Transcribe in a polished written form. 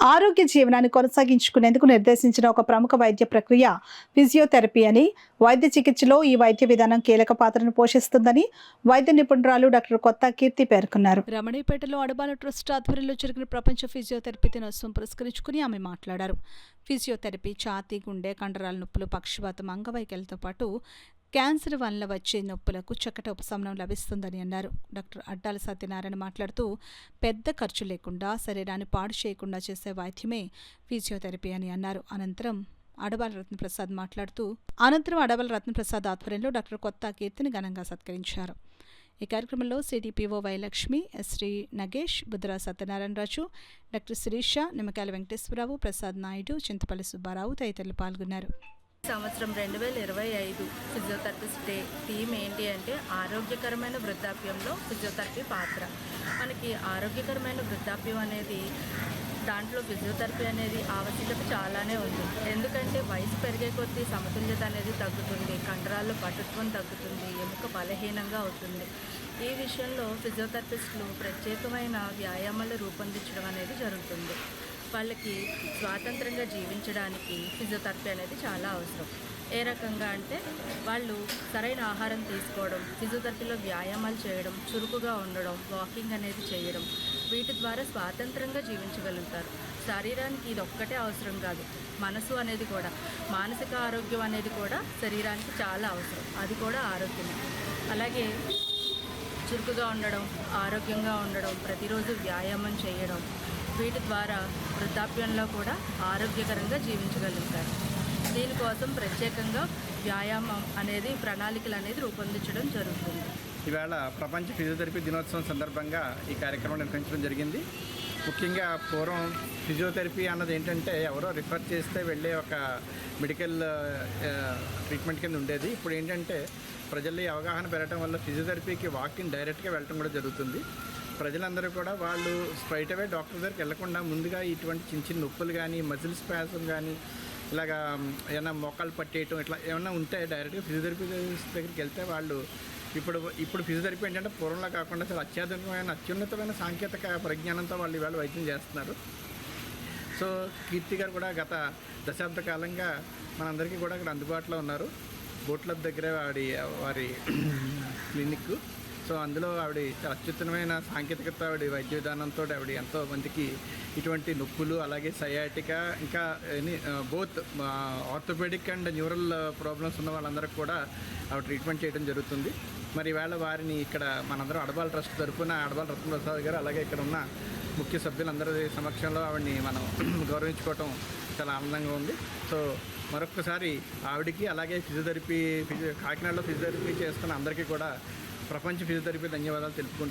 ఆరోగ్య జీవనాన్ని కొనసాగించుకునేందుకు నిర్దేశించిన ఒక ప్రముఖ వైద్య ప్రక్రియ ఫిజియోథెరపీ అని, వైద్య చికిత్సలో ఈ వైద్య విధానం కీలక పాత్రను పోషిస్తుందని వైద్య నిపుణురాలు డాక్టర్ కొత్త కీర్తి పేర్కొన్నారు. రమణీపేటలో అడబాల ట్రస్ట్ ఆధ్వర్యంలో జరిగిన ప్రపంచ ఫిజియోథెరపీ దినోత్సవం పురస్కరించుకుని ఆమె మాట్లాడారు. ఫిజియోథెరపీ ఛాతీ, గుండె, కండరాల నొప్పులు, పక్షవాతం, అంగవైకల్యంతో పాటు క్యాన్సర్ వల్ల వచ్చే నొప్పులకు చక్కటి ఉపశమనం లభిస్తుందని అన్నారు. డాక్టర్ అడ్డాల సత్యనారాయణ మాట్లాడుతూ, పెద్ద ఖర్చు లేకుండా శరీరాన్ని పాడు చేయకుండా చేసే వైద్యమే ఫిజియోథెరపీ అని అన్నారు. అనంతరం అడబాల రత్నప్రసాద్ ఆధ్వర్యంలో డాక్టర్ కొత్త కీర్తిని ఘనంగా సత్కరించారు. ఈ కార్యక్రమంలో సిడిపిఓ వైలక్ష్మి, శ్రీ నగేష్, బుద్రా సత్యనారాయణరాజు, డాక్టర్ శిరీష, నిమ్మకాయల వెంకటేశ్వరరావు, ప్రసాద్ నాయుడు, చింతపల్లి సుబ్బారావు తదితరులు పాల్గొన్నారు. సంవత్సరం 2025 ఫిజియోథెరపిస్ట్ డే థీమ్ ఏంటి అంటే ఆరోగ్యకరమైన వృద్ధాప్యంలో ఫిజియోథెరపీ పాత్ర. మనకి ఆరోగ్యకరమైన వృద్ధాప్యం అనేది దాంట్లో ఫిజియోథెరపీ అనేది ఆవశ్యకత చాలానే ఉంది. ఎందుకంటే వయసు పెరిగే కొద్దీ సమతుల్యత అనేది తగ్గుతుంది, కండరాల్లో పటుత్వం తగ్గుతుంది, ఎముక బలహీనంగా అవుతుంది. ఈ విషయంలో ఫిజియోథెరపిస్టులు ప్రత్యేకమైన వ్యాయామాలు రూపొందించడం అనేది జరుగుతుంది. వాళ్ళకి స్వాతంత్రంగా జీవించడానికి ఫిజియోథెరపీ అనేది చాలా అవసరం. ఏ రకంగా అంటే వాళ్ళు సరైన ఆహారం తీసుకోవడం, ఫిజియోథెరపీలో వ్యాయామాలు చేయడం, చురుకుగా ఉండడం, వాకింగ్ అనేది చేయడం, వీటి ద్వారా స్వాతంత్రంగా జీవించగలుగుతారు. శరీరానికి ఇది ఒక్కటే అవసరం కాదు, మనసు అనేది కూడా, మానసిక ఆరోగ్యం అనేది కూడా శరీరానికి చాలా అవసరం. అది కూడా ఆరోగ్యం. అలాగే చురుకుగా ఉండడం, ఆరోగ్యంగా ఉండడం, ప్రతిరోజు వ్యాయామం చేయడం, వీటి ద్వారా వృద్ధాప్యంలో కూడా ఆరోగ్యకరంగా జీవించగలుగుతారు. దీనికోసం ప్రత్యేకంగా వ్యాయామం అనేది ప్రణాళికలు అనేది రూపొందించడం జరుగుతుంది. ఇవాళ ప్రపంచ ఫిజియోథెరపీ దినోత్సవం సందర్భంగా ఈ కార్యక్రమం నిర్వహించడం జరిగింది. ముఖ్యంగా పూర్వం ఫిజియోథెరపీ అన్నది ఏంటంటే ఎవరో రిఫర్ చేస్తే వెళ్ళే ఒక మెడికల్ ట్రీట్మెంట్ కింద ఉండేది. ఇప్పుడు ఏంటంటే ప్రజల్లో అవగాహన పెరగడం వల్ల ఫిజియోథెరపీకి వాకింగ్ డైరెక్ట్గా వెళ్ళటం కూడా జరుగుతుంది. ప్రజలందరూ కూడా వాళ్ళు స్ట్రైట్ అవే డాక్టర్ దగ్గరికి వెళ్లకుండా ముందుగా ఇటువంటి చిన్న చిన్న నొప్పులు కానీ, మజిల్ స్పాజం కానీ, ఇలాగా ఏమైనా మోకాలు పట్టేయటం ఇట్లా ఏమైనా ఉంటే డైరెక్ట్గా ఫిజియోథెరపీ దగ్గరికి వెళ్తే వాళ్ళు ఇప్పుడు ఫిజియోథెరపీ ఏంటంటే పూర్వంలో కాకుండా చాలా అత్యున్నతమైన సాంకేతిక పరిజ్ఞానంతో వాళ్ళు ఇవాళ వైద్యం చేస్తున్నారు. సో కీర్తి గారు కూడా గత దశాబ్ద కాలంగా మనందరికీ కూడా ఇక్కడ అందుబాటులో ఉన్నారు. బోట్లబ్ దగ్గర వారి క్లినిక్. సో అందులో ఆవిడ అత్యుత్తమమైన సాంకేతికత, ఆవిడ వైద్య విధానంతో ఆవిడ ఎంతో మందికి ఇటువంటి నొప్పులు, అలాగే సయాటిక, ఇంకా both orthopaedic and neural problems ఉన్న వాళ్ళందరికీ కూడా ఆవిడ ట్రీట్మెంట్ చేయడం జరుగుతుంది. మరి ఈవేళ వారిని ఇక్కడ మనందరం అడబాల ట్రస్ట్ తరఫున అడబాల రత్నప్రసాద్ గారు, అలాగే ఇక్కడ ఉన్న ముఖ్య సభ్యులందరి సమక్షంలో ఆవిడని మనం గౌరవించుకోవటం చాలా ఆనందంగా ఉంది. సో మరొక్కసారి ఆవిడకి, అలాగే కాకినాడలో ఫిజియోథెరపీ చేస్తున్న అందరికీ కూడా ప్రపంచ ఫిజియోథెరపీ ధన్యవాదాలు తెలుపుకుంటూ